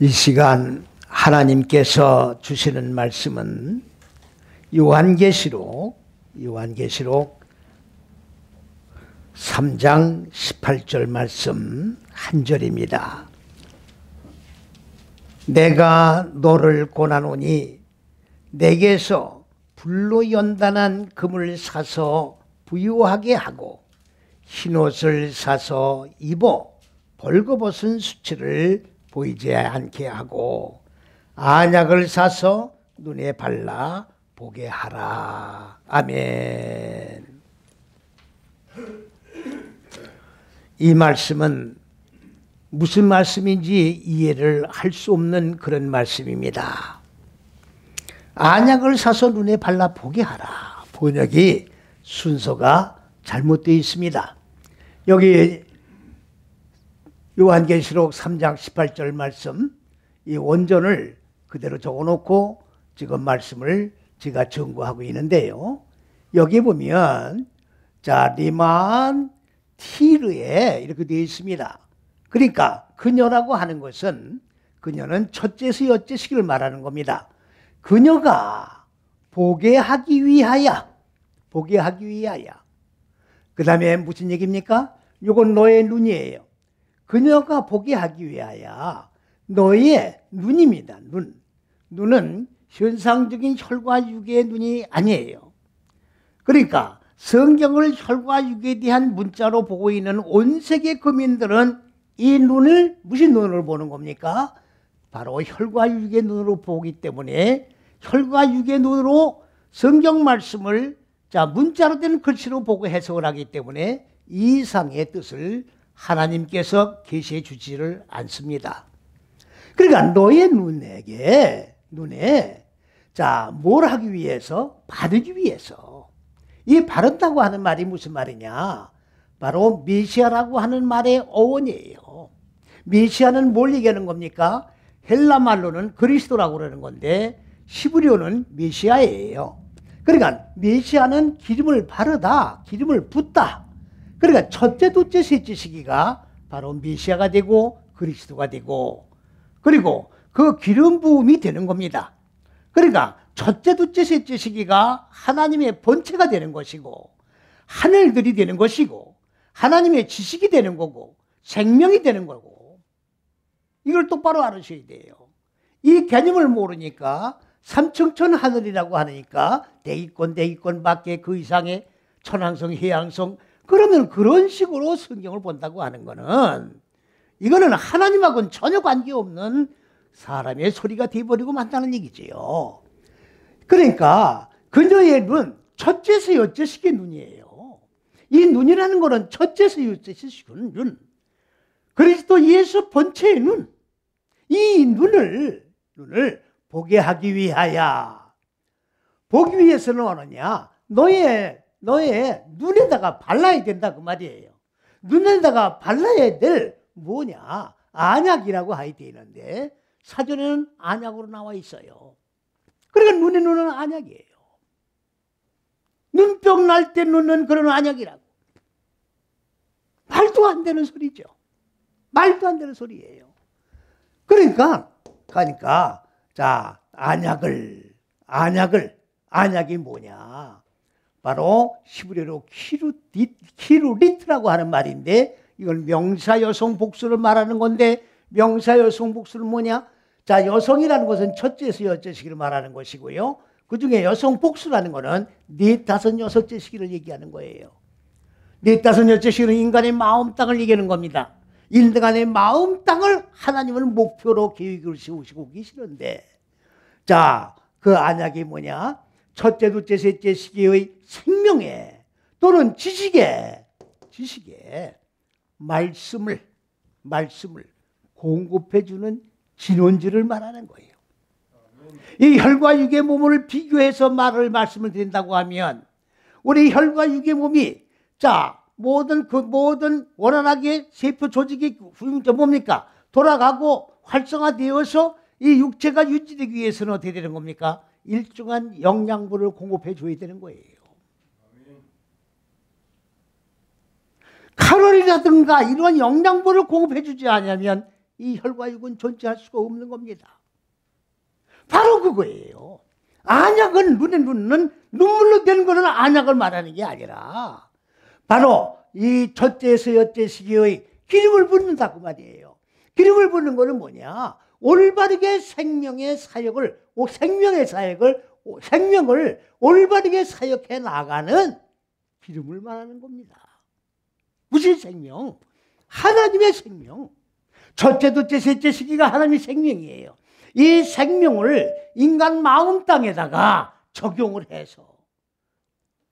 이 시간 하나님께서 주시는 말씀은 요한계시록 3장 18절 말씀 한 절입니다. 내가 너를 권하노니 내게서 불로 연단한 금을 사서 부유하게 하고 흰옷을 사서 입어 벌거벗은 수치를 보이지 않게 하고 안약을 사서 눈에 발라 보게 하라. 아멘. 이 말씀은 무슨 말씀인지 이해를 할 수 없는 그런 말씀입니다. 안약을 사서 눈에 발라 보게 하라. 번역이 순서가 잘못되어 있습니다. 여기 요한계시록 3장 18절 말씀, 이 원전을 그대로 적어놓고 지금 말씀을 제가 전구하고 있는데요. 여기 보면 리만 티르에 이렇게 되어 있습니다. 그러니까 그녀라고 하는 것은 그녀는 첫째에서 여째시기를 말하는 겁니다. 그녀가 보게 하기 위하여. 그 다음에 무슨 얘기입니까? 이건 너의 눈이에요. 그녀가 보게 하기 위하여 너의 눈입니다. 눈은 현상적인 혈과 육의 눈이 아니에요. 그러니까 성경을 혈과 육에 대한 문자로 보고 있는 온 세계 거민들은 이 눈을 무슨 눈으로 보는 겁니까? 바로 혈과 육의 눈으로 보기 때문에 혈과 육의 눈으로 성경 말씀을 문자로 된 글씨로 보고 해석을 하기 때문에 이 이상의 뜻을 하나님께서 계시해 주지를 않습니다. 그러니까 너의 눈에 뭘 하기 위해서? 바르기 위해서. 이 바른다고 하는 말이 무슨 말이냐? 바로 메시아라고 하는 말의 어원이에요. 메시아는 뭘 얘기하는 겁니까? 헬라 말로는 그리스도라고 그러는 건데 히브리어는 메시아예요. 그러니까 메시아는 기름을 바르다, 기름을 붓다. 그러니까 첫째, 둘째, 셋째 시기가 바로 메시아가 되고 그리스도가 되고, 그리고 그 기름 부음이 되는 겁니다. 그러니까 첫째, 둘째, 셋째 시기가 하나님의 본체가 되는 것이고 하늘들이 되는 것이고 하나님의 지식이 되는 거고 생명이 되는 거고, 이걸 똑바로 알으셔야 돼요. 이 개념을 모르니까 삼층천 하늘이라고 하니까 대기권 밖에 그 이상의 천왕성, 해왕성, 그러면 그런 식으로 성경을 본다고 하는 거는 이거는 하나님하고는 전혀 관계없는 사람의 소리가 되어버리고 만다는 얘기지요. 그러니까 그녀의 눈, 첫째에서 여째식의 눈이에요. 이 눈이라는 거는 첫째에서 여째식의 눈, 그리스도 예수 본체의 눈, 이 눈을 보게 하기 위하여. 보기 위해서는 어느냐? 너의 눈에다가 발라야 된다 그 말이에요. 눈에다가 발라야 될 뭐냐? 안약이라고 하여 되어 있는데 사전에는 안약으로 나와 있어요. 그러니까 눈은 안약이에요. 눈병 날 때 눈은 그런 안약이라고. 말도 안 되는 소리죠. 말도 안 되는 소리예요. 그러니까 안약이 뭐냐? 바로 히브리어로 키루리트라고 하는 말인데 이건 명사 여성 복수를 말하는 건데, 명사 여성 복수는 뭐냐? 여성이라는 것은 첫째에서 여째 시기를 말하는 것이고요. 그 중에 여성 복수라는 것은 넷, 다섯, 여섯째 시기를 얘기하는 거예요. 넷, 다섯, 여섯째 시기는 인간의 마음 땅을 얘기하는 겁니다. 인간의 마음 땅을 하나님은 목표로 계획을 세우시고 계시는데, 그 안약이 뭐냐? 첫째, 둘째, 셋째 시기의 생명에 또는 지식에 말씀을 공급해주는 진원지를 말하는 거예요. 이 혈과 육의 몸을 비교해서 말씀을 드린다고 하면 우리 혈과 육의 몸이 모든 원활하게 세포 조직이 뭡니까? 돌아가고 활성화되어서 이 육체가 유지되기 위해서는 어떻게 되는 겁니까? 일정한 영양분을 공급해 줘야 되는 거예요. 칼로리라든가 이런 영양분을 공급해 주지 않으면 이 혈과 육은 존재할 수가 없는 겁니다. 바로 그거예요. 안약은 눈물로 되는 것은 안약을 말하는 게 아니라 바로 이 첫째에서 여째 시기의 기름을 붓는다 그 말이에요. 기름을 붓는 것은 뭐냐? 올바르게 생명을 올바르게 사역해 나가는 기름을 말하는 겁니다. 무슨 생명? 하나님의 생명. 첫째, 둘째, 셋째 시기가 하나님의 생명이에요. 이 생명을 인간 마음 땅에다가 적용을 해서,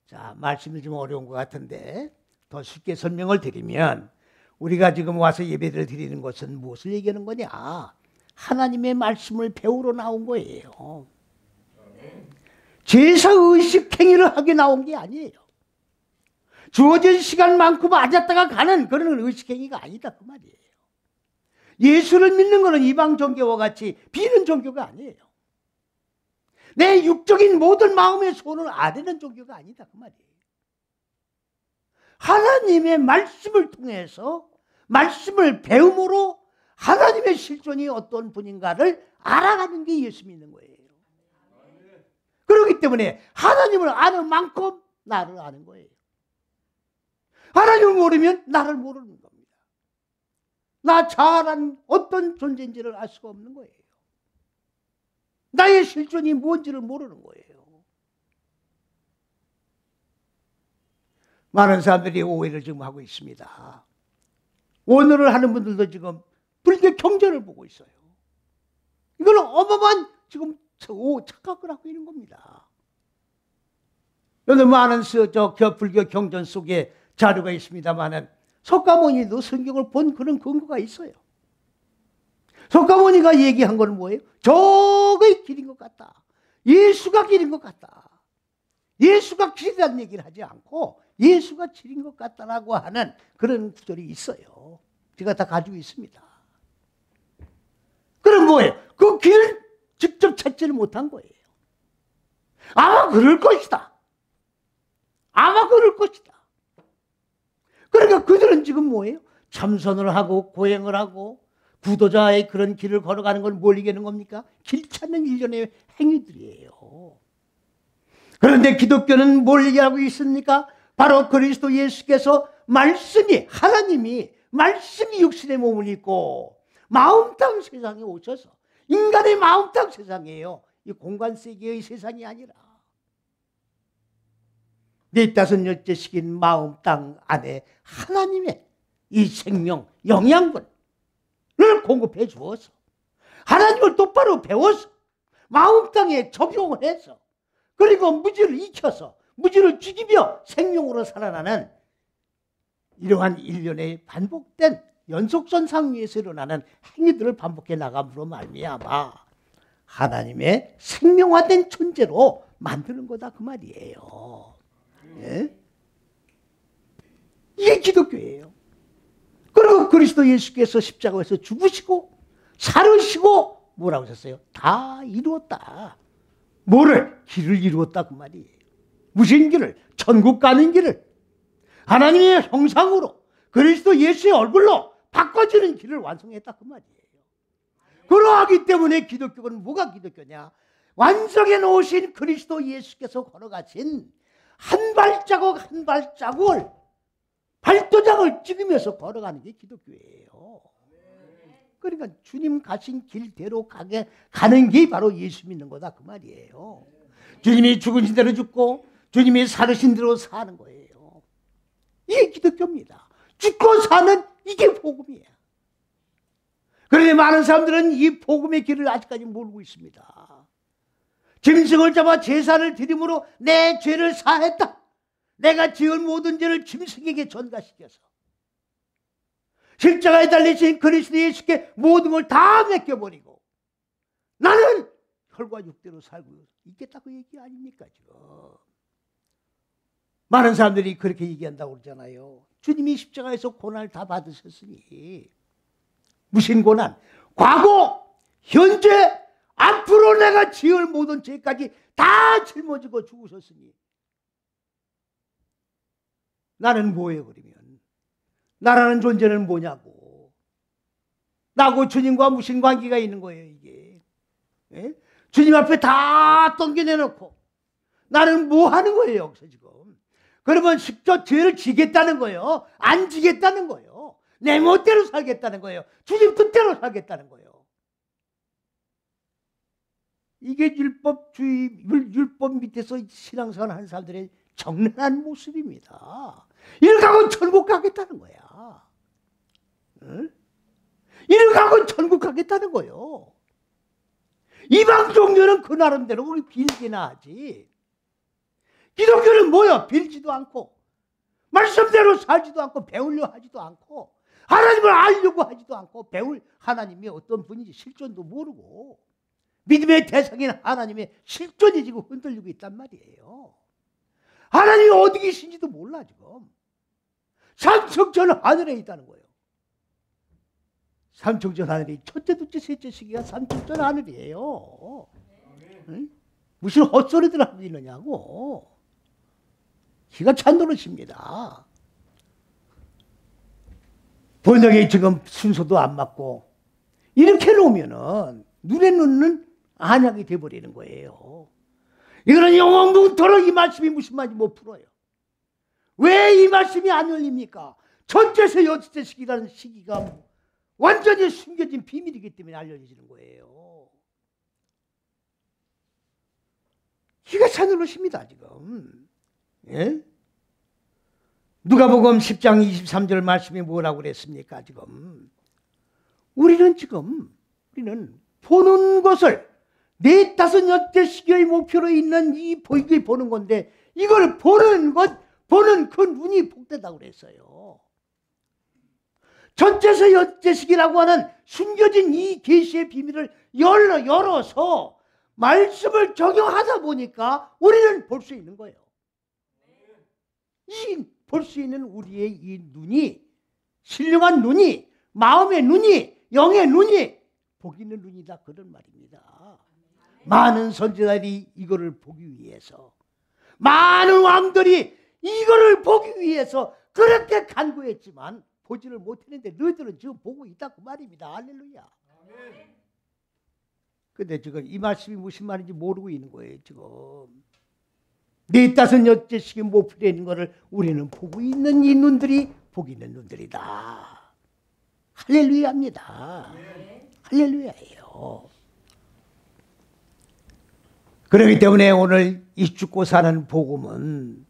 자, 말씀이 좀 어려운 것 같은데 더 쉽게 설명을 드리면, 우리가 지금 와서 예배를 드리는 것은 무엇을 얘기하는 거냐? 하나님의 말씀을 배우러 나온 거예요. 제사의식 행위를 하게 나온 게 아니에요. 주어진 시간만큼 앉았다가 가는 그런 의식행위가 아니다 그 말이에요. 예수를 믿는 것은 이방 종교와 같이 비는 종교가 아니에요. 내 육적인 모든 마음의 소원을 아뢰는 종교가 아니다 그 말이에요. 하나님의 말씀을 통해서, 말씀을 배움으로 하나님의 실존이 어떤 분인가를 알아가는 게 예수 믿는 거예요. 그렇기 때문에 하나님을 아는 만큼 나를 아는 거예요. 하나님을 모르면 나를 모르는 겁니다. 나 자아란 어떤 존재인지를 알 수가 없는 거예요. 나의 실존이 뭔지를 모르는 거예요. 많은 사람들이 오해를 지금 하고 있습니다. 오늘을 하는 분들도 지금 불교 경전을 보고 있어요. 이거는 어마어마한 지금 착각을 하고 있는 겁니다. 여기 많은 불교 경전 속에 자료가 있습니다만은 석가모니도 성경을 본 그런 근거가 있어요. 석가모니가 얘기한 건 뭐예요? 저의 길인 것 같다. 예수가 길인 것 같다. 예수가 길이라는 얘기를 하지 않고 예수가 길인 것 같다라고 하는 그런 구절이 있어요. 제가 다 가지고 있습니다. 그럼 뭐예요? 그 길을 직접 찾지를 못한 거예요. 아마 그럴 것이다. 아마 그럴 것이다. 그러니까 그들은 지금 뭐예요? 참선을 하고 고행을 하고 구도자의 그런 길을 걸어가는 걸 뭘 얘기하는 겁니까? 길 찾는 일련의 행위들이에요. 그런데 기독교는 뭘 얘기하고 있습니까? 바로 그리스도 예수께서 말씀이, 하나님이 말씀이 육신의 몸을 입고 마음 땅 세상에 오셔서, 인간의 마음 땅 세상이에요. 이 공간 세계의 세상이 아니라 넷다섯 여째 시긴 마음 땅 안에 하나님의 이 생명, 영양분을 공급해 주어서 하나님을 똑바로 배워서 마음 땅에 적용을 해서, 그리고 무지를 익혀서 무지를 죽이며 생명으로 살아나는 이러한 일련의 반복된 연속선상 위에서 일어나는 행위들을 반복해 나감으로 말미암아 하나님의 생명화된 존재로 만드는 거다 그 말이에요. 예? 이게 기독교예요. 그리고 그리스도 예수께서 십자가에서 죽으시고 살으시고 뭐라고 하셨어요? 다 이루었다. 뭐를? 길을 이루었다 그 말이에요. 무슨 길을? 천국 가는 길을 하나님의 형상으로 그리스도 예수의 얼굴로 바꿔주는 길을 완성했다 그 말이에요. 그러하기 때문에 기독교는 뭐가 기독교냐? 완성해 놓으신 그리스도 예수께서 걸어가신 한 발자국 한 발자국을 발도장을 찍으면서 걸어가는 게 기독교예요. 그러니까 주님 가신 길대로 가는 게 바로 예수 믿는 거다 그 말이에요. 주님이 죽으신 대로 죽고 주님이 살으신 대로 사는 거예요. 이게 기독교입니다. 죽고 사는 이게 복음이에요. 그런데 많은 사람들은 이 복음의 길을 아직까지 모르고 있습니다. 짐승을 잡아 제사를 드림으로 내 죄를 사했다. 내가 지은 모든 죄를 짐승에게 전가시켜서 십자가에 달리신 그리스도 예수께 모든 걸 다 맡겨버리고 나는 혈과 육대로 살고 있겠다 그 얘기 아닙니까 지금. 많은 사람들이 그렇게 얘기한다고 그러잖아요. 주님이 십자가에서 고난을 다 받으셨으니 무슨 고난? 과거, 현재, 앞으로 내가 지을 모든 죄까지 다 짊어지고 죽으셨으니 나는 뭐예요 그러면? 나라는 존재는 뭐냐고. 나하고 주님과 무슨 관계가 있는 거예요, 이게? 예? 주님 앞에 다 던겨내놓고 나는 뭐 하는 거예요, 여기서 지금? 그러면 직접 죄를 지겠다는 거예요? 안 지겠다는 거예요? 내 멋대로 살겠다는 거예요? 주님 뜻대로 살겠다는 거예요? 이게 율법 밑에서 신앙생활 하는 사람들의 정련한 모습입니다. 이렇게 하고 천국 가겠다는 거야. 응? 이렇게 하고 천국 가겠다는 거예요. 이방 종교는 그 나름대로 우리 빌기나 하지. 기독교는 뭐야? 빌지도 않고 말씀대로 살지도 않고 배우려 하지도 않고 하나님을 알려고 하지도 않고 배울 하나님이 어떤 분인지 실존도 모르고 믿음의 대상인 하나님의 실존이 지금 흔들리고 있단 말이에요. 하나님이 어디 계신지도 몰라 지금. 삼척전 하늘에 있다는 거예요. 삼척전 하늘이 첫째, 둘째, 셋째 시기가 삼척전 하늘이에요. 응? 무슨 헛소리들 하고 있느냐고. 기가 찬 노릇입니다. 번역이 지금 순서도 안 맞고 이렇게 놓으면은 눈에 넣는 안약이 돼버리는 거예요. 이거는 영원토록 이 말씀이 무슨 말인지 못 풀어요. 왜 이 말씀이 안 열립니까? 첫째에서 여섯째 시기라는 시기가 완전히 숨겨진 비밀이기 때문에 알려지는 거예요. 기가 찬 노릇입니다 지금. 예? 누가복음 10장 23절 말씀이 뭐라고 그랬습니까? 지금 우리는 보는 것을 네 다섯 여째 시기의 목표로 있는 이 보이게 보는 건데 이걸 보는 그 눈이 복되다고 그랬어요. 첫째서 여째 시기라고 하는 숨겨진 이 계시의 비밀을 열어서 말씀을 적용하다 보니까 우리는 볼 수 있는 거예요. 이 볼 수 있는 우리의 이 눈이, 신령한 눈이, 마음의 눈이, 영의 눈이 복 있는 눈이다 그런 말입니다. 많은 선지자들이 이거를 보기 위해서, 많은 왕들이 이거를 보기 위해서 그렇게 간구했지만 보지를 못했는데 너희들은 지금 보고 있다고 말입니다. 할렐루야. 근데 지금 이 말씀이 무슨 말인지 모르고 있는 거예요 지금. 네 다섯 여째 시기 목표에 있는 것을 우리는 보고 있는 이 눈들이 복 있는 눈들이다. 할렐루야입니다. 할렐루야예요. 그렇기 때문에 오늘 이 죽고 사는 복음은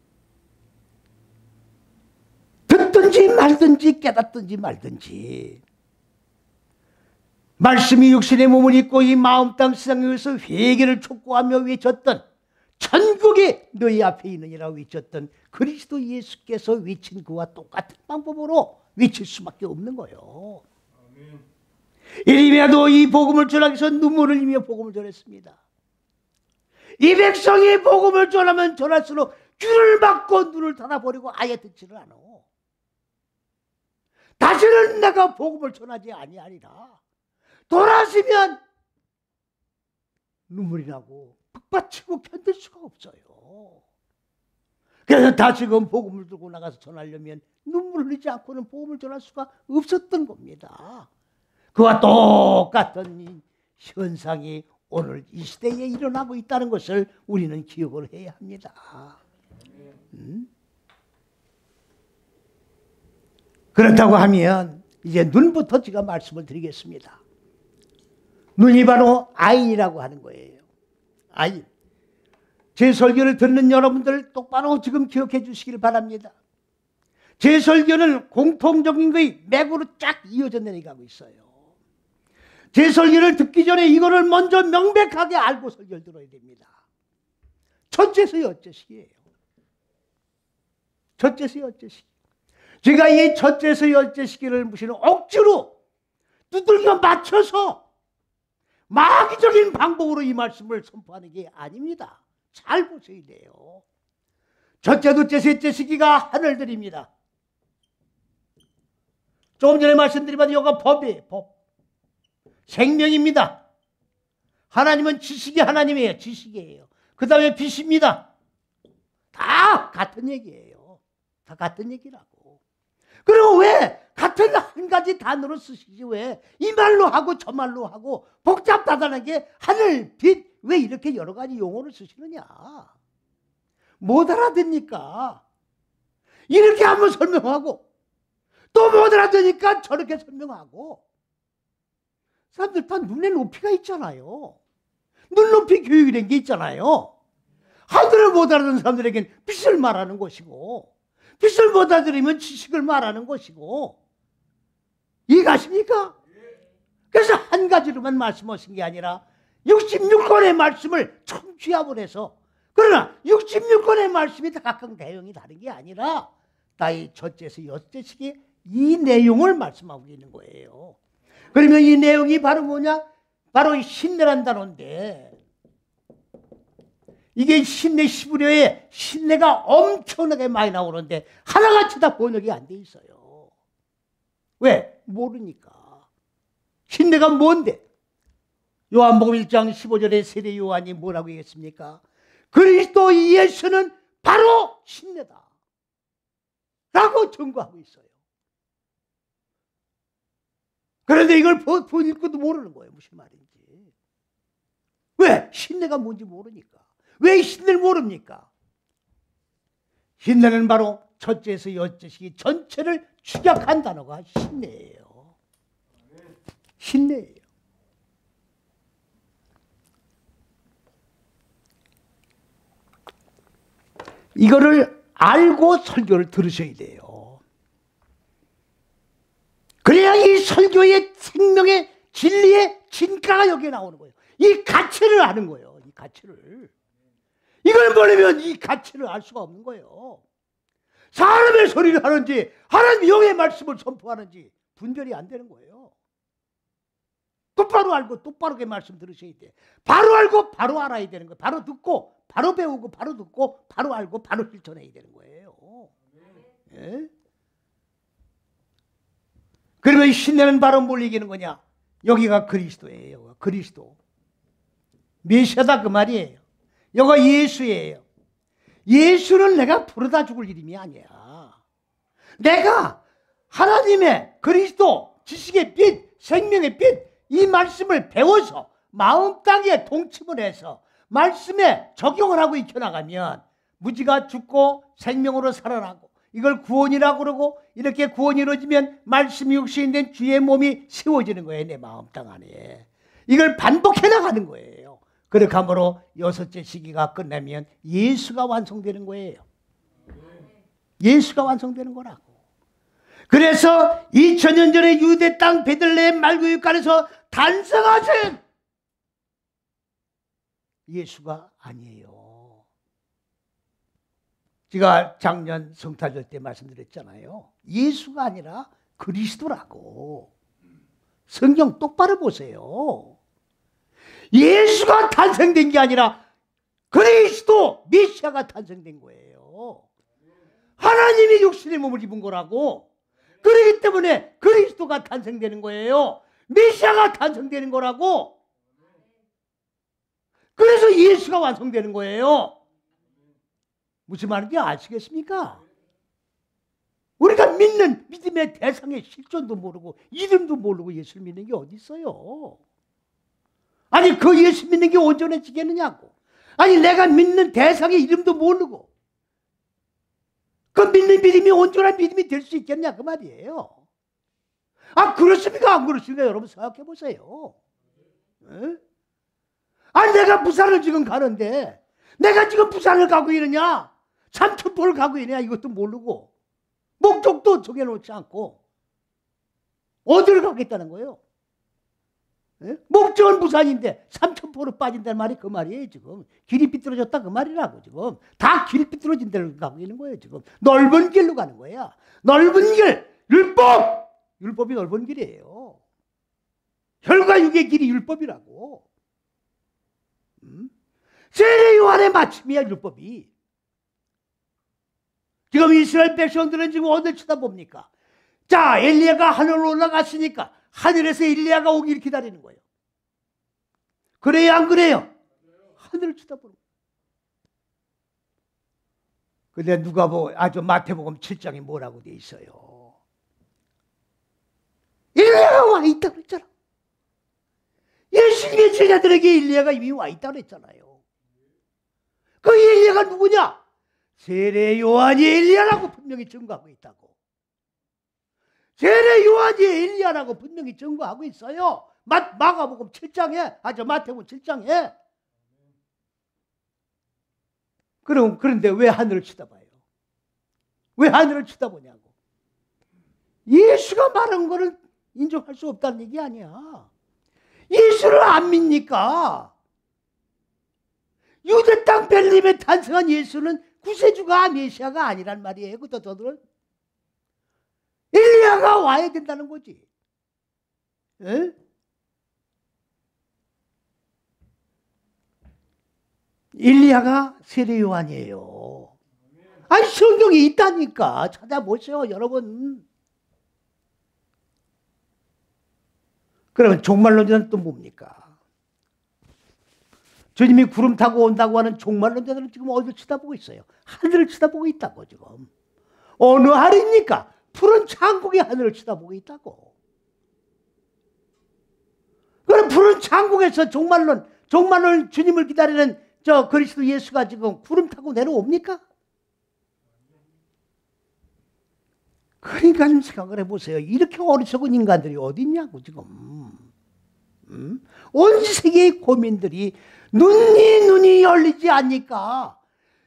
듣든지 말든지 깨닫든지 말든지 말씀이 육신의 몸을 입고 이 마음 땅 세상에 의해서 회개를 촉구하며 외쳤던 천국이 너희 앞에 있느니라 외쳤던 그리스도 예수께서 외친 그와 똑같은 방법으로 외칠 수밖에 없는 거예요. 이리매도 이 복음을 전하기 위해서 눈물을 흘리며 복음을 전했습니다. 이 백성이 복음을 전하면 전할수록 귀를 막고 눈을 닫아버리고 아예 듣지를 않아. 다시는 내가 복음을 전하지 아니하리라. 돌아서면 눈물이 나고 북받치고 견딜 수가 없어요. 그래서 다시금 복음을 들고 나가서 전하려면 눈물 흘리지 않고는 복음을 전할 수가 없었던 겁니다. 그와 똑같은 이 현상이 오늘 이 시대에 일어나고 있다는 것을 우리는 기억을 해야 합니다. 그렇다고 하면 이제 눈부터 제가 말씀을 드리겠습니다. 눈이 바로 아인이라고 하는 거예요. 아인. 제 설교를 듣는 여러분들 똑바로 지금 기억해 주시길 바랍니다. 제 설교는 공통적인 것이 맥으로 쫙 이어져 내려가고 있어요. 제 설교를 듣기 전에 이거를 먼저 명백하게 알고 설교를 들어야 됩니다. 첫째서 여째식이에요. 첫째서 여째식. 제가 이 첫째서 여째식을 무슨 억지로 두들겨 맞춰서 마귀적인 방법으로 이 말씀을 선포하는 게 아닙니다. 잘 보셔야 돼요. 첫째, 둘째, 셋째 시기가 하늘들입니다. 조금 전에 말씀드린 바로 이거가 법이에요. 법. 생명입니다. 하나님은 지식이 하나님이에요. 지식이에요. 그 다음에 빛입니다. 다 같은 얘기예요. 다 같은 얘기라고. 그리고 왜 같은 같은 한 가지 단어로 쓰시지 왜 이 말로 하고 저 말로 하고 복잡다단하게 하늘, 빛, 왜 이렇게 여러 가지 용어를 쓰시느냐? 못 알아듣니까 이렇게 한번 설명하고 또 못 알아듣니까 저렇게 설명하고. 사람들 다 눈에 높이가 있잖아요. 눈높이 교육이라는 게 있잖아요. 하늘을 못 알아듣는 사람들에게는 빛을 말하는 것이고, 빛을 못 알아들으면 지식을 말하는 것이고. 이해가십니까? 그래서 한 가지로만 말씀하신 게 아니라 66권의 말씀을 총취합을 해서, 그러나 66권의 말씀이 다 각각 내용이 다른 게 아니라 나의 첫째에서 여섯째씩의 이 내용을 말씀하고 있는 거예요. 그러면 이 내용이 바로 뭐냐? 바로 신내란 단어인데, 이게 신내 시브리어에 신내가 엄청나게 많이 나오는데 하나같이 다 번역이 안 돼 있어요. 왜? 모르니까. 신내가 뭔데? 요한복음 1장 15절에 세례 요한이 뭐라고 얘기했습니까? 그리스도 예수는 바로 신내다 라고 증거하고 있어요. 그런데 이걸 읽고도 모르는 거예요. 무슨 말인지. 왜? 신내가 뭔지 모르니까. 왜 신내를 모릅니까? 신내는 바로 첫째에서 여섯째씩 전체를 축약한 단어가 신내예요. 신내예요. 이거를 알고 설교를 들으셔야 돼요. 그래야 이 설교의 생명의 진리의 진가가 여기에 나오는 거예요. 이 가치를 아는 거예요. 이 가치를. 이걸 모르면 이 가치를 알 수가 없는 거예요. 사람의 소리를 하는지 하나님 영의 말씀을 선포하는지 분별이 안 되는 거예요. 똑바로 알고 똑바르게 말씀 들으셔야 돼. 바로 알고 바로 알아야 되는 거예요. 바로 듣고 바로 배우고 바로 듣고 바로 알고 바로 실천해야 되는 거예요. 예? 그러면 신내는 바로 뭘 얘기하는 거냐? 여기가 그리스도예요. 그리스도. 메시아다 그 말이에요. 여기가 예수예요. 예수는 내가 부르다 죽을 이름이 아니야. 내가 하나님의 그리스도, 지식의 빛, 생명의 빛, 이 말씀을 배워서 마음 땅에 동침을 해서 말씀에 적용을 하고 익혀나가면 무지가 죽고 생명으로 살아나고, 이걸 구원이라고 그러고, 이렇게 구원이 이루어지면 말씀이 육신이 된 주의 몸이 세워지는 거예요. 내 마음 땅 안에. 이걸 반복해 나가는 거예요. 그렇게 함으로 여섯째 시기가 끝나면 예수가 완성되는 거예요. 예수가 완성되는 거라고. 그래서 2000년 전에 유대 땅 베들레헴 말구유간에서 탄생하신 예수가 아니에요. 제가 작년 성탄절 때 말씀드렸잖아요. 예수가 아니라 그리스도라고. 성경 똑바로 보세요. 예수가 탄생된 게 아니라 그리스도, 메시아가 탄생된 거예요. 하나님이 육신의 몸을 입은 거라고. 그렇기 때문에 그리스도가 탄생되는 거예요. 메시아가 탄생되는 거라고. 그래서 예수가 완성되는 거예요. 무슨 말인지 아시겠습니까? 우리가 믿는 믿음의 대상의 실존도 모르고 이름도 모르고 예수를 믿는 게 어디 있어요? 아니 그 예수 믿는 게 온전해지겠느냐고. 아니 내가 믿는 대상의 이름도 모르고 그 믿는 믿음이 온전한 믿음이 될 수 있겠냐 그 말이에요. 아 그렇습니까? 안 그렇습니까? 여러분 생각해 보세요. 에? 아니 내가 부산을 지금 가는데 내가 지금 부산을 가고 있느냐 삼천포를 가고 있느냐 이것도 모르고 목적도 정해놓지 않고 어디를 가겠다는 거예요? 예? 목적은 부산인데 삼천포로 빠진다는 말이 그 말이에요. 지금 길이 삐뚤어졌다 그 말이라고. 지금 다 길이 삐뚤어진 데로 가고 있는 거예요. 지금 넓은 길로 가는 거야. 넓은 길, 율법이 넓은 길이에요. 혈과 육의 길이 율법이라고. 세례 요한의 마침이야 율법이. 지금 이스라엘 백성들은 지금 어딜 쳐다봅니까? 자, 엘리야가 하늘로 올라갔으니까 하늘에서 엘리야가 오기를 기다리는 거예요. 그래요, 안 그래요? 하늘을 쳐다보는 거예요. 근데 누가 마태복음 7장에 뭐라고 돼 있어요? 엘리야가 와 있다고 그랬잖아. 예수님의 제자들에게 엘리야가 이미 와 있다고 그랬잖아요. 그 엘리야가 누구냐? 세례 요한이 엘리야라고 분명히 증거하고 있다고. 세례 요한이 엘리야라고 분명히 증거하고 있어요. 마가복음 7장에, 마태복음 7장에. 그런데 왜 하늘을 쳐다봐요? 왜 하늘을 쳐다보냐고. 예수가 말한 거를 인정할 수 없다는 얘기 아니야. 예수를 안 믿니까? 유대 땅 벨림에 탄생한 예수는 구세주가 메시아가 아니란 말이에요. 그들은 엘리야가 와야 된다는 거지. 에? 엘리야가 세례 요한이에요. 아니 성경에 있다니까. 찾아보세요 여러분. 그러면 종말론자는 또 뭡니까? 주님이 구름 타고 온다고 하는 종말론자들은 지금 어디를 쳐다보고 있어요? 하늘을 쳐다보고 있다고 지금. 어느 하늘입니까? 푸른 창국의 하늘을 쳐다보고 있다고. 그럼 푸른 창국에서 종말론 주님을 기다리는 저 그리스도 예수가 지금 구름 타고 내려옵니까? 그러니까 좀 생각을 해보세요. 이렇게 어리석은 인간들이 어디 있냐고 지금. 온 세계의 고민들이 눈이 열리지 않니까.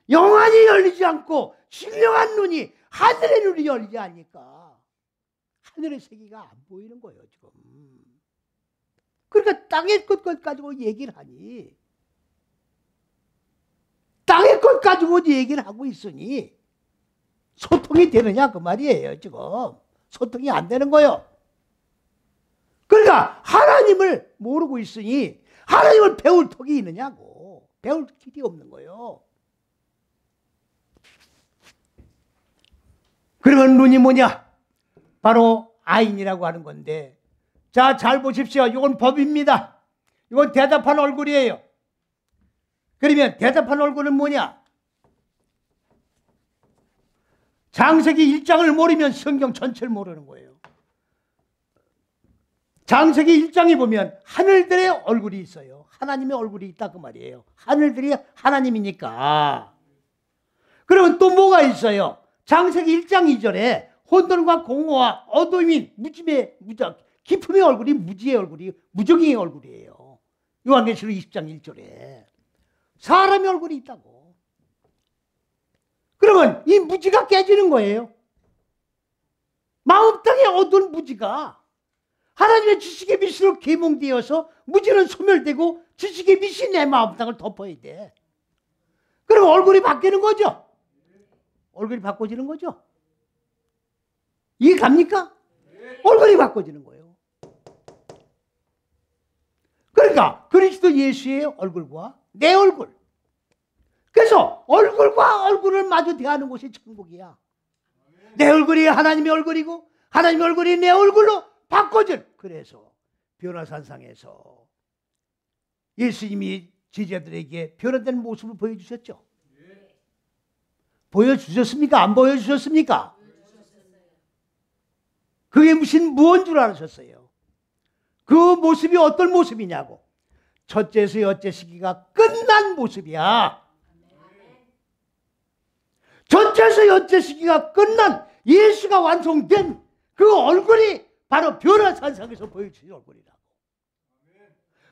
영안이 열리지 않고 신령한 눈이 하늘의 눈이 열리지 않니까. 하늘의 세계가 안 보이는 거예요 지금. 그러니까 땅의 것 가지고 얘기를 하니. 땅의 것 가지고 얘기를 하고 있으니 소통이 되느냐 그 말이에요 지금. 소통이 안 되는 거예요. 그러니까 하나님을 모르고 있으니 하나님을 배울 턱이 있느냐고. 배울 길이 없는 거예요. 그러면 눈이 뭐냐? 바로 아인이라고 하는 건데, 자, 잘 보십시오. 이건 법입니다. 이건 대답한 얼굴이에요. 그러면 대답한 얼굴은 뭐냐? 창세기 1장을 모르면 성경 전체를 모르는 거예요. 창세기 1장에 보면 하늘들의 얼굴이 있어요. 하나님의 얼굴이 있다 그 말이에요. 하늘들이 하나님이니까. 그러면 또 뭐가 있어요? 창세기 1장 2절에 혼돈과 공허와 어둠인 기품의 얼굴이 무지의 얼굴이 무정의 얼굴이에요. 요한계시록 20장 1절에 사람의 얼굴이 있다고. 그러면 이 무지가 깨지는 거예요. 마음 땅에 어두운 무지가 하나님의 지식의 빛으로 계몽되어서 무지는 소멸되고 지식의 빛이 내 마음 땅을 덮어야 돼. 그럼 얼굴이 바뀌는 거죠. 얼굴이 바꿔지는 거죠. 이해 갑니까? 얼굴이 바꿔지는 거예요. 그러니까 그리스도 예수의 얼굴과 내 얼굴. 그래서 얼굴과 얼굴을 마주 대하는 곳이 천국이야. 내 얼굴이 하나님의 얼굴이고 하나님의 얼굴이 내 얼굴로 바꿔진. 그래서 변화산상에서 예수님이 제자들에게 변화된 모습을 보여주셨죠. 보여주셨습니까? 안 보여주셨습니까? 그게 무슨 줄 아셨어요? 그 모습이 어떤 모습이냐고. 첫째에서 여째 시기가 끝난 모습이야. 첫째에서 여째 시기가 끝난 예수가 완성된 그 얼굴이 바로 변화산상에서 보여주신 얼굴이라고.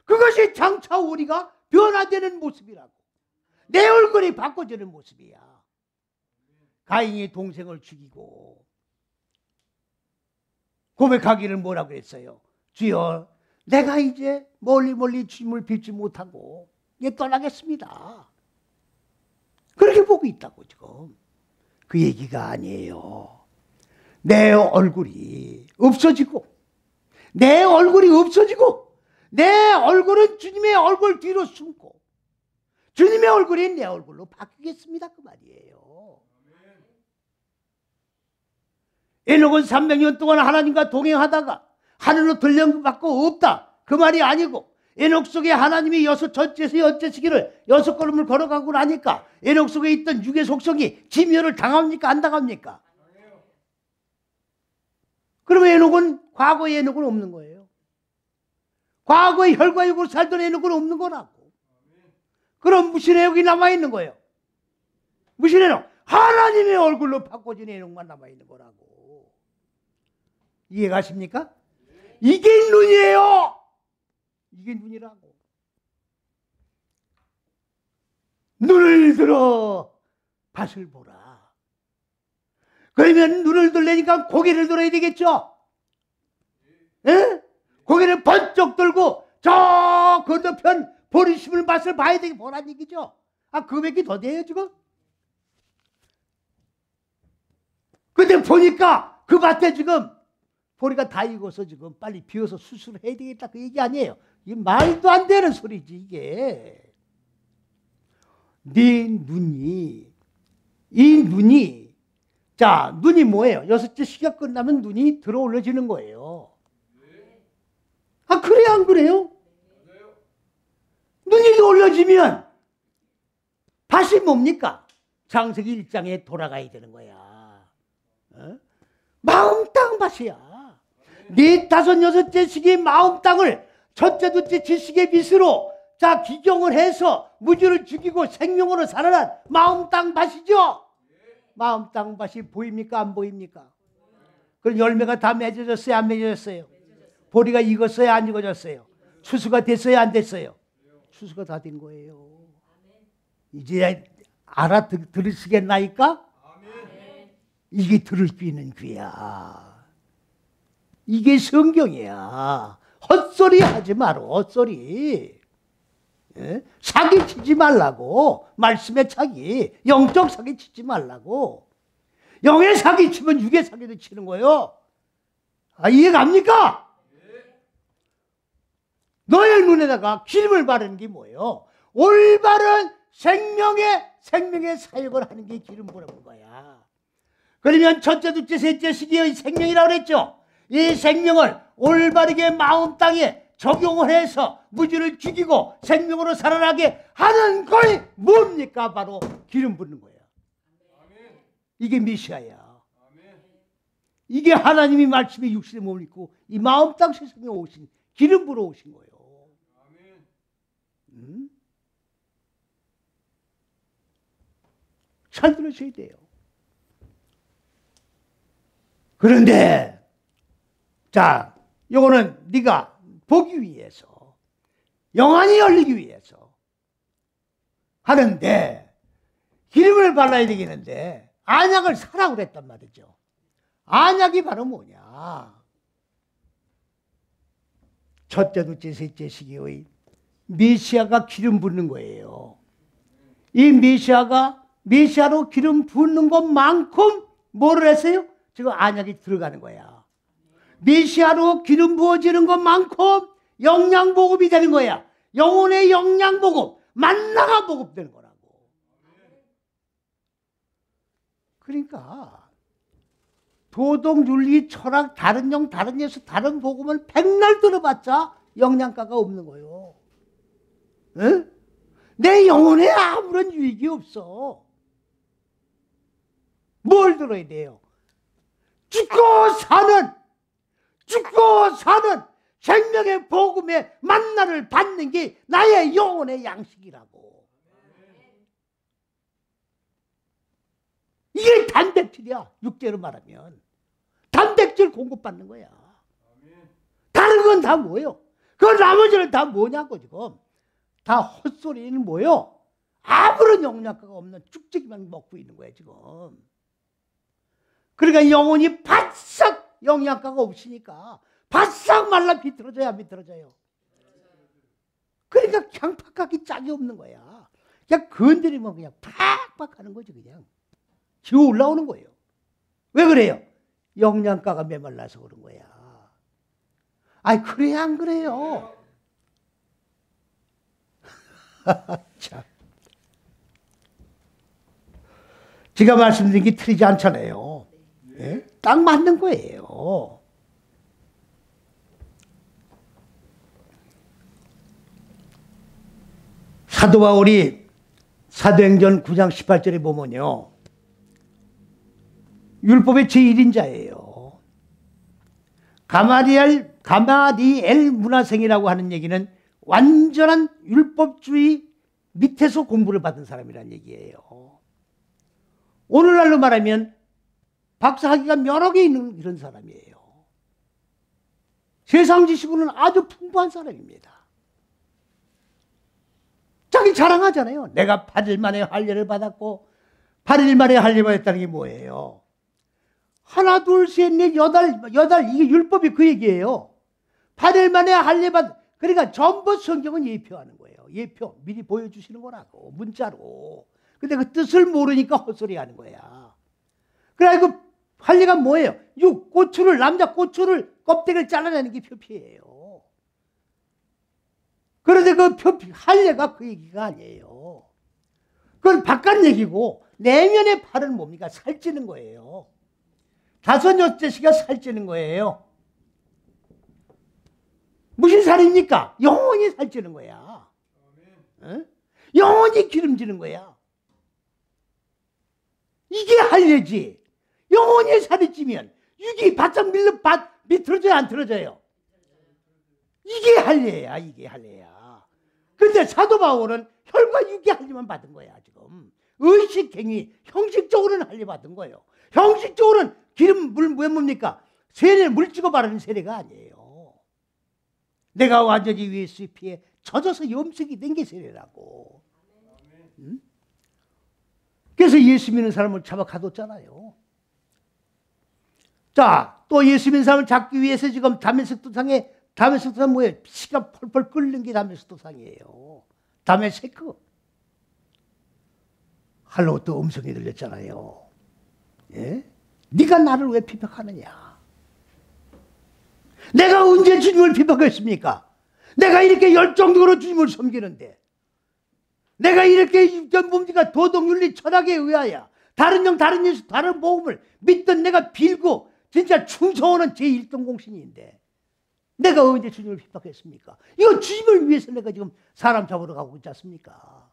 그것이 장차 우리가 변화되는 모습이라고. 내 얼굴이 바꿔지는 모습이야. 가인이 동생을 죽이고 고백하기를 뭐라고 했어요? 주여, 내가 이제 멀리 주님을 뵙지 못하고 이제 떠나겠습니다. 그렇게 보고 있다고 지금. 그 얘기가 아니에요. 내 얼굴이 없어지고 내 얼굴은 주님의 얼굴 뒤로 숨고 주님의 얼굴이 내 얼굴로 바뀌겠습니다 그 말이에요. 에녹은 300년 동안 하나님과 동행하다가 하늘로 들려받고 없다 그 말이 아니고, 에녹 속에 하나님이 첫째에서 여째 시기를 6걸음을 걸어가고 나니까 에녹 속에 있던 육의 속성이 지면을 당합니까 안 당합니까? 그러면 에녹은 과거의 에녹은 없는 거예요. 과거의 혈과 육으로 살던 에녹은 없는 거라고. 그럼 무슨 에녹이 남아있는 거예요? 무슨 에녹? 하나님의 얼굴로 바꿔진 에녹만 남아있는 거라고. 이해가십니까? 이게 눈이에요. 이게 눈이라고. 눈을 들어 밭을 보라. 그러면 눈을 들려니까 고개를 들어야 되겠죠? 예? 고개를 번쩍 들고 저 건너편 보리 심을 밭을 봐야 되게 보란 얘기죠? 아, 그거밖에 더 돼요 지금? 근데 보니까 그 밭에 지금 보리가 다 익어서 지금 빨리 비워서 수술을 해야 되겠다 그 얘기 아니에요. 이게 말도 안 되는 소리지 이게. 네 눈이, 이 눈이, 자, 눈이 뭐예요? 6째 시기가 끝나면 눈이 들어 올려지는 거예요. 아, 그래, 안 그래요? 눈이 올려지면 밭이 뭡니까? 창세기 1장에 돌아가야 되는 거야. 어? 마음 땅 밭이야. 네, 5, 6째 시기의 마음 땅을 첫째, 둘째 지식의 빛으로 자, 기경을 해서 무지를 죽이고 생명으로 살아난 마음 땅 밭이죠? 마음 땅 밭이 보입니까? 안 보입니까? 그럼 열매가 다 맺어졌어요? 안 맺어졌어요? 보리가 익었어요? 안 익어졌어요? 추수가 됐어요? 안 됐어요? 추수가 다 된 거예요. 이제 알아들으시겠나이까? 이게 들을 수 있는 귀야. 이게 성경이야. 헛소리 하지 마라. 헛소리. 예? 사기 치지 말라고. 말씀에 사기. 영적 사기 치지 말라고. 영의 사기 치면 육의 사기도 치는 거예요. 아, 이해갑니까? 너의 눈에다가 기름을 바르는 게 뭐예요? 올바른 생명의 사역을 하는 게 기름 부르는 거야. 그러면 첫째, 둘째, 셋째 시기의 생명이라고 그랬죠? 이 생명을 올바르게 마음 땅에 적용을 해서 무지를 죽이고 생명으로 살아나게 하는 것이 뭡니까? 바로 기름 붓는 거야. 이게 메시아야. 이게 하나님이 말씀이 육신에 몸을 입고 이 마음 땅 세상에 오신 기름 부어 오신 거예요. 잘 들으셔야 돼요. 그런데 자, 요거는 네가 보기 위해서 영안이 열리기 위해서 하는데 기름을 발라야 되겠는데 안약을 사라고 그랬단 말이죠. 안약이 바로 뭐냐? 첫째, 둘째, 셋째 시기의 메시아가 기름 붓는 거예요. 이 메시아로 기름 붓는 것만큼 뭐를 했어요? 지금 안약이 들어가는 거야. 메시아로 기름 부어지는 것만큼 영양보급이 되는 거야. 영혼의 영양보급, 만나가 보급되는 거라고. 그러니까 도덕, 윤리, 철학, 다른 영, 다른 예수, 다른 복음은 백날 들어봤자 영양가가 없는 거예요. 응? 내 영혼에 아무런 유익이 없어. 뭘 들어야 돼요? 죽고 사는 생명의 복음의 만나를 받는 게 나의 영혼의 양식이라고. 이게 단백질이야. 육제로 말하면 단백질 공급받는 거야. 다른 건 다 뭐예요? 그 나머지는 다 뭐냐고. 지금 다 헛소리는 뭐예요? 아무런 영양가가 없는 쭉지기만 먹고 있는 거야 지금. 그러니까 영혼이 바싹 영양가가 없으니까 바싹 말라 비틀어져야 안 비틀어져요. 그러니까 향팍하기 짝이 없는 거야. 그냥 건드리면 그냥 팍팍 하는 거지. 그냥 기어 올라오는 거예요. 왜 그래요? 영양가가 메말라서 그런 거야. 아이, 그래야 안 그래요? 참. 제가 말씀드린 게 틀리지 않잖아요. 예? 딱 맞는 거예요. 사도 바울이 사도행전 9장 18절에 보면요. 율법의 제1인자예요. 가마리엘 문화생이라고 하는 얘기는 완전한 율법주의 밑에서 공부를 받은 사람이란 얘기예요. 오늘날로 말하면 박사학위가 여러 개 있는 이런 사람이에요. 세상 지식으로는 아주 풍부한 사람입니다. 자기 자랑하잖아요. 내가 8일 만에 할례를 받았고 8일 만에 할례 받았다는 게 뭐예요? 하나, 둘, 셋, 넷, 여덟, 이게 율법이 그 얘기예요. 8일 만에 할례 그러니까 전부 성경은 예표하는 거예요. 예표, 미리 보여주시는 거라고, 문자로. 근데 그 뜻을 모르니까 헛소리 하는 거야. 그래, 그 할례가 뭐예요? 남자 고추를 껍데기를 잘라내는 게 표피예요. 그런데 그 할례가 그 얘기가 아니에요. 그건 바깥 얘기고, 내면의 팔은 뭡니까? 살찌는 거예요. 5, 6째씩가 살찌는 거예요. 무슨 살입니까? 영원히 살찌는 거야. 어? 영원히 기름지는 거야. 이게 할례지. 영원히 살이 찌면 육이 바짝 밑틀어져요, 안 틀어져요? 이게 할례야, 이게 할례야. 근데 사도 바울은 혈과 육의 할례만 받은 거야, 지금. 의식행위, 형식적으로는 할례 받은 거예요. 형식적으로는 기름, 왜 뭡니까? 세례, 물 찍어 바르는 세례가 아니에요. 내가 완전히 예수의 피에 젖어서 염색이 된 게 세례라고. 응? 그래서 예수 믿는 사람을 잡아 가뒀잖아요. 자, 또 예수 믿는 사람을 잡기 위해서 지금 다메섹도상에, 다메섹도상 뭐예요? 피가 펄펄 끓는 게 다메섹도상이에요. 다메섹크. 할로 또 음성이 들렸잖아요. 예? 네가 나를 왜 비박하느냐? 내가 언제 주님을 비박했습니까? 내가 이렇게 열정적으로 주님을 섬기는데, 내가 이렇게 뭡니까? 도덕윤리 철학에 의하여 다른 영, 다른 예수, 다른 복음을 믿던 내가 빌고 진짜 충성하는 제1등 공신인데 내가 언제 주님을 비박했습니까? 이거 주님을 위해서 내가 지금 사람 잡으러 가고 있지 않습니까?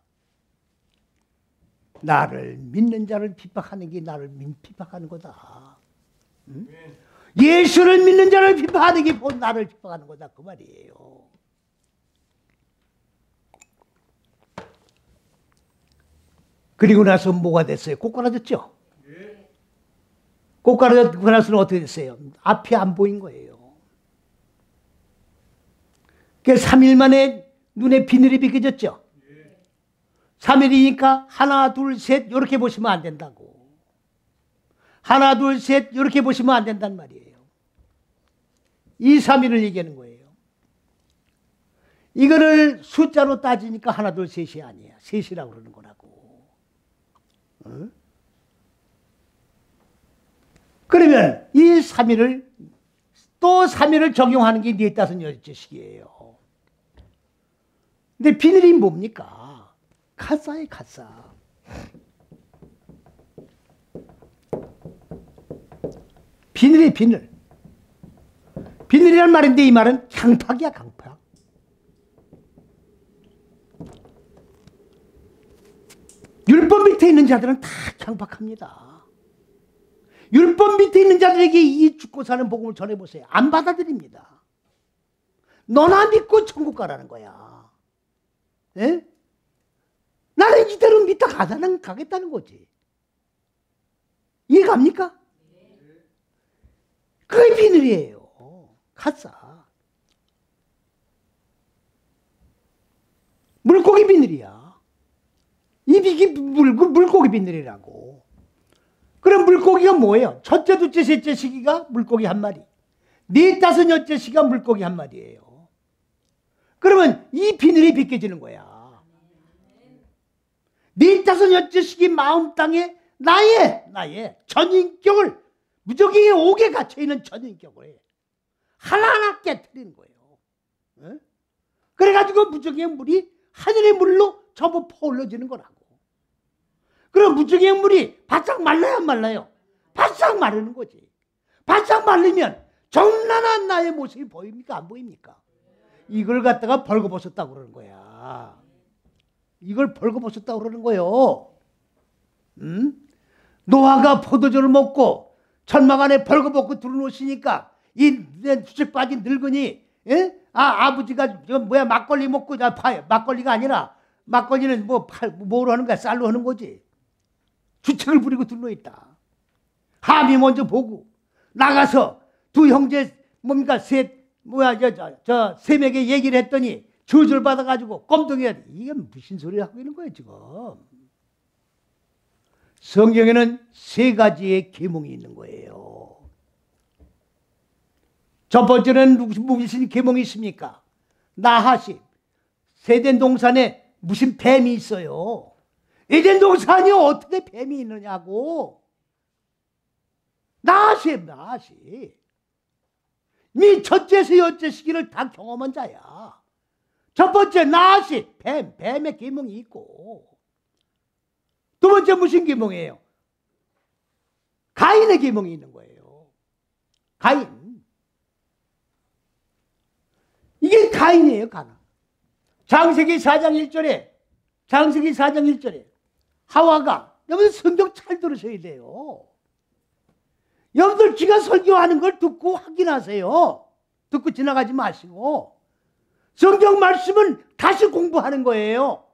나를 믿는 자를 비박하는 게 나를 비박하는 거다. 응? 예수를 믿는 자를 비박하는 게 곧 나를 비박하는 거다, 그 말이에요. 그리고 나서 뭐가 됐어요? 꼬꾸라졌죠? 꼬꾸라졌고 나서는 어떻게 됐어요? 앞이 안 보인 거예요. 그래서 3일 만에 눈에 비늘이 비껴졌죠? 3일이니까 하나, 둘, 셋 이렇게 보시면 안 된다고. 하나, 둘, 셋 이렇게 보시면 안 된단 말이에요. 2, 3일을 얘기하는 거예요. 이거를 숫자로 따지니까 하나, 둘, 셋이 아니야. 셋이라고 그러는 거라고. 어? 그러면 이 3일을 또 3일을 적용하는 게 4, 5, 6째씩이에요. 근데 비늘이 뭡니까? 가짜예요, 가짜. 비늘이 비늘. 비늘이란 말인데 이 말은 강팍이야, 강팍. 율법 밑에 있는 자들은 다 강팍합니다. 율법 밑에 있는 자들에게 이 죽고 사는 복음을 전해보세요. 안 받아들입니다. 너나 믿고 천국 가라는 거야. 에? 나는 이대로 믿다 가겠다는 거지. 이해갑니까? 그게 비늘이에요. 가짜. 물고기 비늘이야. 이게 물고기 비늘이라고. 그럼 물고기가 뭐예요? 첫째, 둘째, 셋째 시기가 물고기 한 마리. 4, 5, 6째 시기가 물고기 한 마리예요. 그러면 이 비늘이 벗겨지는 거야. 4, 5, 6째 시기 마음 땅에 나의 전인격을 무적의 옥에 갇혀있는 전인격을 하나하나 깨뜨리는 거예요. 에? 그래가지고 무적의 물이 하늘의 물로 전부 퍼올려지는 거라고. 그럼 무적의 물이 바짝 말라야 안 말라요? 바짝 마르는 거지. 바짝 마르면 정난한 나의 모습이 보입니까? 안 보입니까? 이걸 갖다가 벌거벗었다고 그러는 거야. 이걸 벌거벗었다고 그러는 거예요. 노아가 포도주를 먹고 천막 안에 벌거벗고 들어놓으시니까 이 주책 빠진 늙은이, 예? 아버지가 저 뭐야 막걸리 먹고 막걸리가 아니라 막걸리는 뭐로 하는 거야? 쌀로 하는 거지. 주책을 부리고 둘러 있다. 함이 먼저 보고 나가서 두 형제 뭡니까 저 셈에게 얘기를 했더니 저주를 받아가지고 껌덩이가 이게 무슨 소리 하고 있는 거예요 지금. 성경에는 세 가지의 계명이 있는 거예요. 첫 번째는 무슨 계명이 있습니까? 나하십. 에덴 동산에 무슨 뱀이 있어요. 에덴 동산이 어떻게 뱀이 있느냐고. 나하십. 이 첫째에서 여째 시기를 다 경험한 자야. 첫 번째 나하십. 뱀의 계명이 있고. 두 번째 무슨 계명이에요? 가인의 계명이 있는 거예요. 가인. 이게 가인이에요, 가인. 창세기 4장 1절에 하와가, 여러분 성경 잘 들으셔야 돼요. 여러분들 제가 설교하는 걸 듣고 확인하세요. 듣고 지나가지 마시고 성경 말씀은 다시 공부하는 거예요.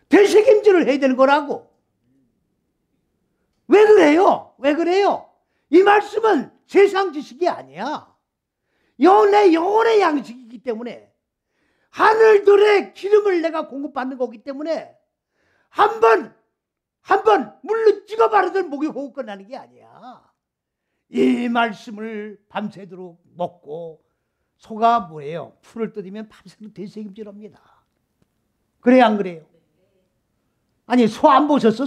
되새김질을 해야 되는 거라고. 왜 그래요? 이 말씀은 세상 지식이 아니야. 영혼의 양식이기 때문에, 하늘들의 기름을 내가 공급받는 거기 때문에 한 번 물로 찍어 바르던 목이 호흡 끝나는 게 아니야. 이 말씀을 밤새도록 먹고 소가 뭐예요? 풀을 뜯으면 밤새도록 되새김질합니다. 그래요, 안 그래요? 아니, 소 안 보셨어?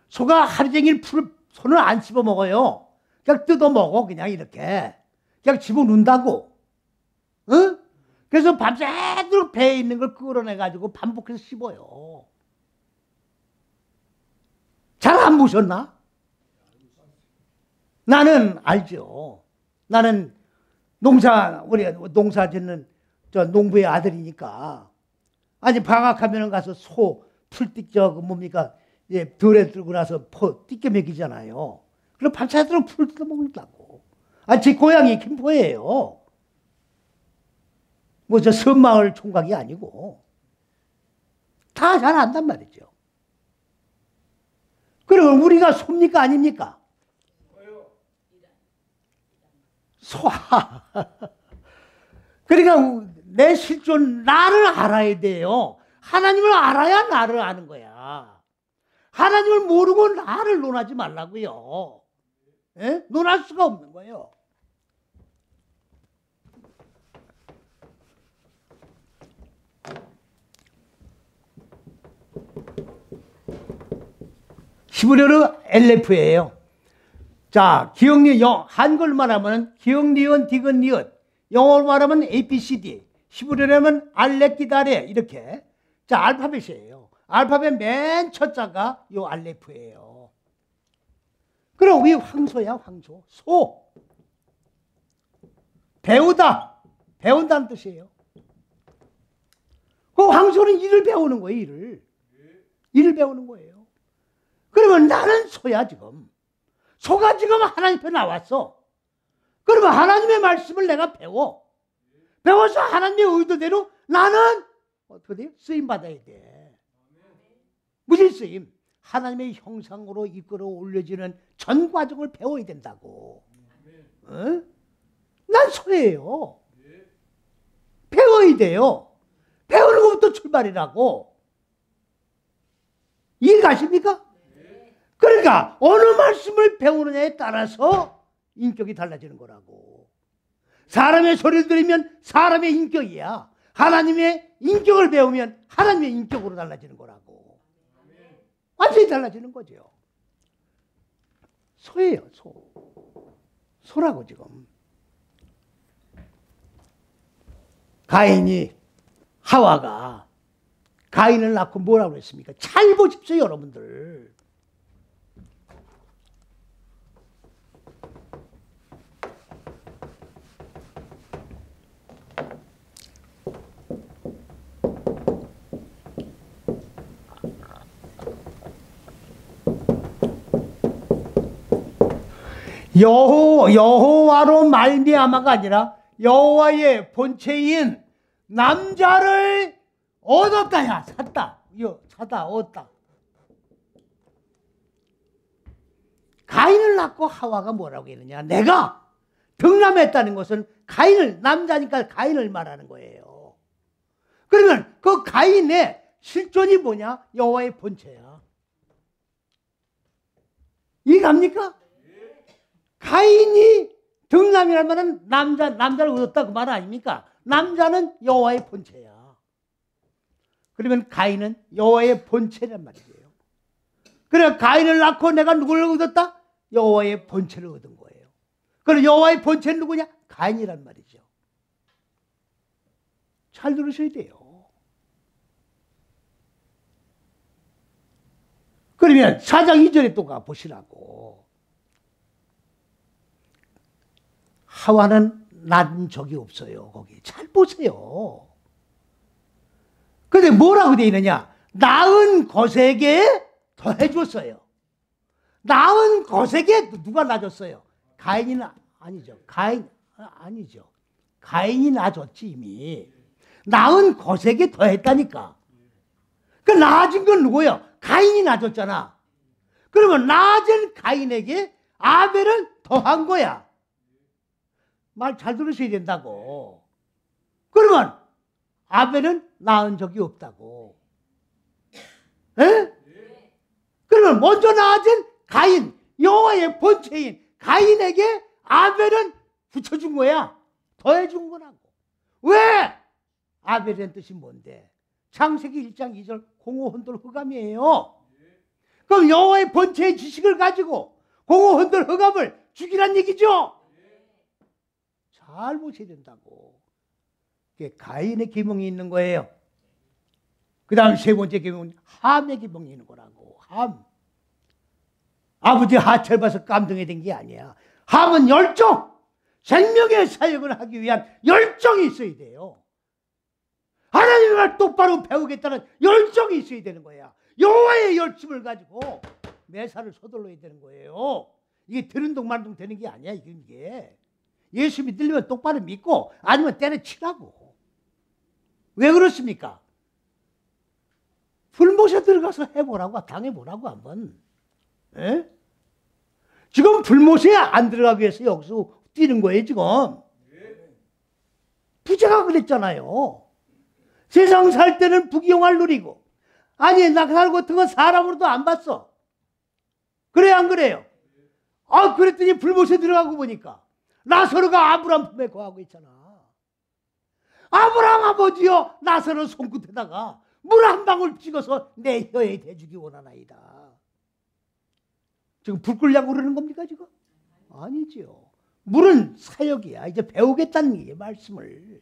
소가 하루 종일 손을 안 씹어 먹어요. 그냥 뜯어 먹어. 그냥 이렇게 그냥 집어넣는다고. 응? 그래서 밤새도록 배에 있는 걸 끌어내가지고 반복해서 씹어요. 잘 안 보셨나? 나는 알죠. 나는 우리 농사 짓는 저 농부의 아들이니까. 아니, 방학하면 가서 소 풀띠 뭡니까? 예, 덜에 들고 나서 띠게 먹이잖아요. 그럼 밤새도록 풀 뜯어 먹는다고. 제 고향이 김포예요. 뭐 저 섬마을 총각이 아니고. 다 잘 안단 말이죠. 그러면 우리가 소입니까 아닙니까? 소. 그러니까 내 실존 나를 알아야 돼요. 하나님을 알아야 나를 아는 거야. 하나님을 모르고 나를 논하지 말라고요. 예? 논할 수가 없는 거예요. 히브리어로 엘레프예요. 자, 기억니은 한글 말하면 기억니은, 디귿니은, 영어로 말하면 ABCD, 히브리어로 하면 알렉기다레 이렇게. 자, 알파벳이에요. 알파벳 맨 첫자가 요 알레프예요. 그럼 왜 황소야, 황소? 소. 배운다는 뜻이에요. 그 황소는 일을 배우는 거예요, 일을 배우는 거예요. 그러면 나는 소야, 지금. 소가 지금 하나님 앞에 나왔어. 그러면 하나님의 말씀을 내가 배워서 하나님의 의도대로 나는 어떻게 돼요? 쓰임 받아야 돼. 무슨 쓰임? 하나님의 형상으로 이끌어 올려지는 전 과정을 배워야 된다고. 어? 난 소예요. 배워야 돼요. 배우는 것부터 출발이라고. 이해 가십니까? 그러니까 어느 말씀을 배우느냐에 따라서 인격이 달라지는 거라고. 사람의 소리를 들으면 사람의 인격이야. 하나님의 인격을 배우면 하나님의 인격으로 달라지는 거라고. 완전히 달라지는 거죠. 소예요, 소라고 지금. 하와가 가인을 낳고 뭐라고 했습니까? 잘 보십시오, 여러분들. 여호와로 말미암아가 아니라 여호와의 본체인 남자를 얻었다야. 샀다 얻었다. 가인을 낳고 하와가 뭐라고 했느냐? 내가 등남했다는 것은 가인을, 남자니까 가인을 말하는 거예요. 그러면 그 가인의 실존이 뭐냐? 여호와의 본체야. 이해갑니까? 가인이 등남이라는 말은 남자를 얻었다 그 말 아닙니까? 남자는 여호와의 본체야. 그러면 가인은 여호와의 본체란 말이에요. 그래 가인을 낳고 내가 누구를 얻었다? 여호와의 본체를 얻은 거예요. 그럼 여호와의 본체는 누구냐? 가인이란 말이죠. 잘 들으셔야 돼요. 그러면 4장 2절에 또 가보시라고. 하와는 낳은 적이 없어요. 거기 잘 보세요. 근데 뭐라고 되어 있느냐? 낳은 것에게 더해줬어요. 낳은 것에게 누가 낳아줬어요? 가인이 아니죠. 아니죠. 가인이 낳아줬지 이미. 낳은 것에게 더했다니까. 그 낳아준 건 누구예요? 가인이 낳아줬잖아. 그러면 낳아준 가인에게 아벨을 더한 거야. 말 잘 들으셔야 된다고. 그러면 아벨은 낳은 적이 없다고. 에? 그러면 먼저 낳아진 가인, 여호와의 본체인 가인에게 아벨은 붙여준 거야. 더해준 거라고. 왜? 아벨이라는 뜻이 뭔데? 창세기 1장 2절 공허혼돌 흑암이에요. 그럼 여호와의 본체의 지식을 가지고 공허혼돌 흑암을 죽이란 얘기죠. 잘 보셔야 된다고. 그게 가인의 계명이 있는 거예요. 그 다음 세 번째 계명은 함의 계명이 있는 거라고. 함. 아버지 하철 봐서 깜둥이 된 게 아니야. 함은 열정. 생명의 사역을 하기 위한 열정이 있어야 돼요. 하나님의 말 똑바로 배우겠다는 열정이 있어야 되는 거야. 여호와의 열심을 가지고 매사를 서둘러야 되는 거예요. 이게 들은 동 만 동 되는 게 아니야. 이게 예수 믿으려면 똑바로 믿고 아니면 때려치라고. 왜 그렇습니까? 불못에 들어가서 해보라고, 당해보라고 한번. 에? 지금 불못에 안 들어가기 위해서 여기서 뛰는 거예요 지금. 부자가 그랬잖아요. 세상 살 때는 부귀영화를 누리고, 아니 나 살 같은 건 사람으로도 안 봤어. 그래요 안 그래요? 아 그랬더니 불못에 들어가고 보니까 나사로가 아브람 품에 거하고 있잖아. 아브람 아버지여, 나사로 손끝에다가 물 한 방울 찍어서 내 혀에 대주기 원하나이다. 지금 불 끄려고 그러는 겁니까 지금? 아니죠. 물은 사역이야. 이제 배우겠다는 게 말씀을.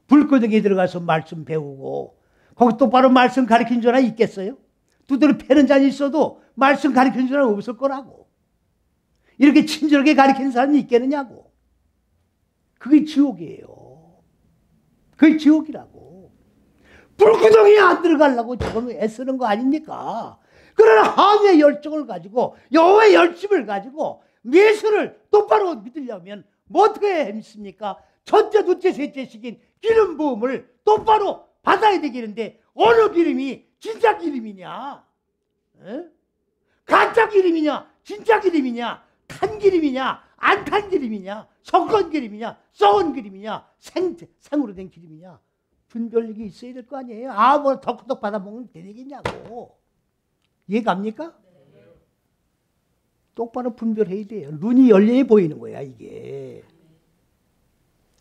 불구덩이에 들어가서 말씀 배우고 거기 똑바로 말씀 가르치는 줄 하나 있겠어요? 두드려 패는 자는 있어도 말씀 가르치는 줄 하나 없을 거라고. 이렇게 친절하게 가르치는 사람이 있겠느냐고. 그게 지옥이에요. 그게 지옥이라고. 불구덩이에 안 들어가려고 지금 애쓰는 거 아닙니까? 그러나 함의 열정을 가지고 여호와의 열심을 가지고 예수를 똑바로 믿으려면 뭐 어떻게 해야 합니까? 첫째, 둘째, 셋째 시킨 기름 부음을 똑바로 받아야 되겠는데 어느 기름이 진짜 기름이냐? 에? 가짜 기름이냐? 진짜 기름이냐? 탄 기름이냐? 안 탄 기름이냐? 섞은 기름이냐? 썩은 기름이냐? 생으로 된 기름이냐? 분별력이 있어야 될 거 아니에요? 뭐 덕덕 받아먹으면 되겠냐고. 이해갑니까? 똑바로 분별해야 돼요. 눈이 열려야 보이는 거야 이게.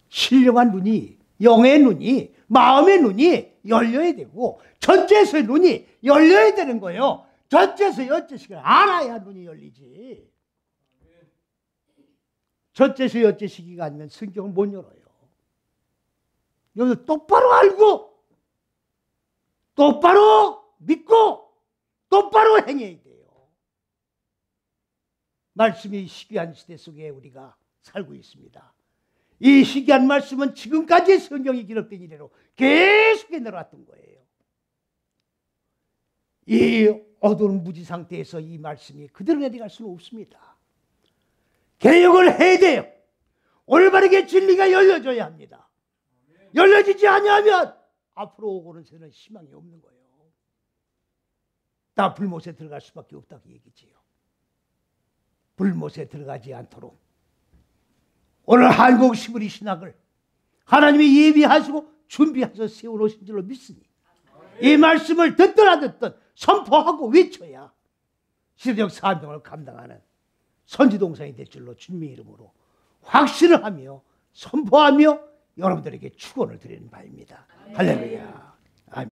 신령한 눈이, 영의 눈이, 마음의 눈이 열려야 되고 전체에서의 눈이 열려야 되는 거예요. 전체에서 여째식을 알아야 눈이 열리지. 전체에서 여째식이가 아니면 성경을 못 열어요. 여기서 똑바로 알고 똑바로 믿고 똑바로 행해야 돼요. 말씀이 희귀한 시대 속에 우리가 살고 있습니다. 이 희귀한 말씀은 지금까지 성경이 기록된 이래로 계속 내려왔던 거예요. 이 어두운 무지 상태에서 이 말씀이 그대로 내려갈 수는 없습니다. 개혁을 해야 돼요. 올바르게 진리가 열려져야 합니다. 열려지지 않으면 앞으로 오고는 새는 희망이 없는 거예요. 다 불못에 들어갈 수밖에 없다고 얘기지요. 불못에 들어가지 않도록 오늘 한국 시부리 신학을 하나님이 예비하시고 준비하셔서 세워놓으신 줄로 믿으니 이 말씀을 듣든 안 듣든 선포하고 외쳐야 시대적 사명을 감당하는 선지동상이 될 줄로 주님의 이름으로 확신을 하며 선포하며 여러분들에게 축원을 드리는 바입니다. 할렐루야.